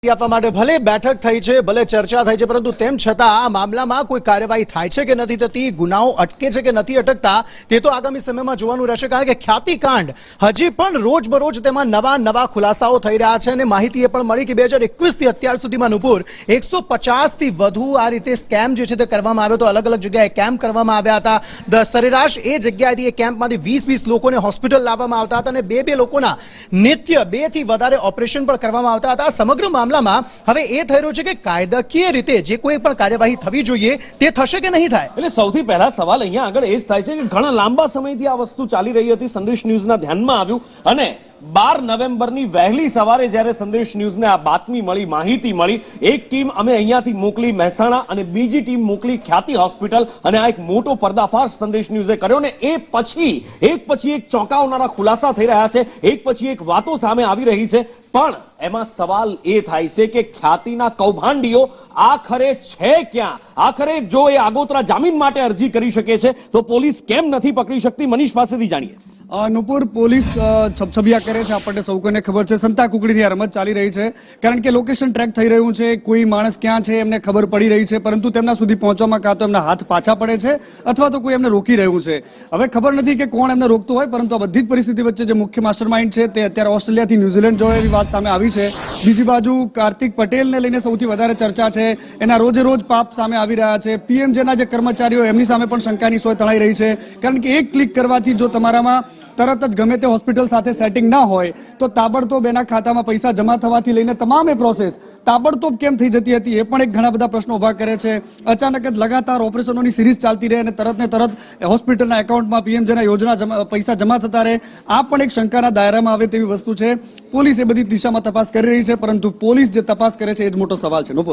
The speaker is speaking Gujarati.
આપવા માટે ભલે બેઠક થઈ છે, ભલે ચર્ચા થઈ છે, પરંતુ તેમ છતાં આ મામલામાં કોઈ કાર્યવાહી થાય છે કે નથી થતી, ગુનાઓ અટકે છે કે નથી અટકતા, તે તો આગામી સમયમાં જોવાનું રહેશે. કારણ કે ખ્યાતિકાંડ હજી પણ રોજબરોજ તેમાં નવા ખુલાસાઓ થઈ રહ્યા છે અને માહિતી એ પણ મળી કે 2021 થી અત્યાર સુધીમાં નુપુર 150 થી વધુ આ રીતે સ્કેમ જે છે તે કરવામાં આવ્યો હતો. અલગ અલગ જગ્યાએ કેમ્પ કરવામાં આવ્યા હતા. સરેરાશ એ જગ્યાએથી એ કેમ્પમાંથી 20 લોકોને હોસ્પિટલ લાવવામાં આવતા હતા અને બે લોકોના નિત્ય 2 થી વધારે ઓપરેશન પણ કરવામાં આવતા હતા. સમગ્ર હવે એ થઈ રહ્યું છે કે કાયદાકીય રીતે જે કોઈ પણ કાર્યવાહી થવી જોઈએ તે થશે કે નહીં થાય. એટલે સૌથી પહેલા સવાલ અહીંયા આગળ એ જ થાય છે કે ઘણા લાંબા સમયથી આ વસ્તુ ચાલી રહી હતી. સંદેશ ન્યૂઝના ધ્યાનમાં આવ્યું અને 12 નવેમ્બરની વહેલી સવારે જ્યારે સંદેશ ન્યૂઝને આ બાતમી મળી, માહિતી મળી, એક ટીમ અમે અહીંયાથી મોકલી મહેસાણા અને બીજી ટીમ મોકલી ખ્યાતિ હોસ્પિટલ અને આ એક મોટો પર્દાફાશ સંદેશ ન્યૂઝે કર્યો ને એ પછી એક ચોંકાવનારા ખુલાસા થઈ રહ્યા છે, એક પછી એક વાતો સામે આવી રહી છે. પણ એમાં સવાલ એ થાય છે કે ખ્યાતિના કૌભાંડીઓ આખરે છે ક્યાં? આખરે જો એ આગોતરા જામીન માટે અરજી કરી શકે છે તો પોલીસ કેમ નથી પકડી શકતી? મનીષ પાસેથી જાણીએ. નુપુર, પોલીસ છબછબિયા કરે છે, આપણને સૌ કોઈને ખબર છે. સંતા કુકડીની આ રમત ચાલી રહી છે કારણ કે લોકેશન ટ્રેક થઈ રહ્યું છે. કોઈ માણસ ક્યાં છે એમને ખબર પડી રહી છે, પરંતુ તેમના સુધી પહોંચવામાં કાં તો એમના હાથ પાછા પડે છે અથવા તો કોઈ એમને રોકી રહ્યું છે. હવે ખબર નથી કે કોણ એમને રોકતું હોય, પરંતુ આ બધી જ પરિસ્થિતિ વચ્ચે જે મુખ્ય માસ્ટરમાઇન્ડ છે તે અત્યારે ઓસ્ટ્રેલિયાથી ન્યુઝીલેન્ડ જોવે એવી વાત સામે આવી છે. બીજી બાજુ કાર્તિક પટેલને લઈને સૌથી વધારે ચર્ચા છે. એના રોજે રોજ પાપ સામે આવી રહ્યા છે. પીએમજેના જે કર્મચારીઓ એમની સામે પણ શંકાની સોય તણાઈ રહી છે. કારણ કે એક ક્લિક કરવાથી જો તમારામાં તરત જ ગમે તે હોસ્પિટલ સાથે સેટિંગ ના હોય તો તાબડતોબ એના ખાતામાં પૈસા જમા થવાથી લઈને તમામ એ પ્રોસેસ તાબડતોબ કેમ થઈ જતી હતી એ પણ એક ઘણા બધા પ્રશ્નો ઉભા કરે છે. અચાનક જ લગાતાર ઓપરેશનોની સિરીઝ ચાલતી રહે અને તરત ને તરત હોસ્પિટલના એકાઉન્ટમાં પીએમજેના યોજના પૈસા જમા થતા રહે. આ પણ એક શંકાના દાયરામાં આવે તેવી વસ્તુ છે. પોલીસ એ બધી દિશામાં તપાસ કરી રહી છે, પરંતુ પોલીસ જે તપાસ કરે છે એ જ મોટો સવાલ છે. નુપુર.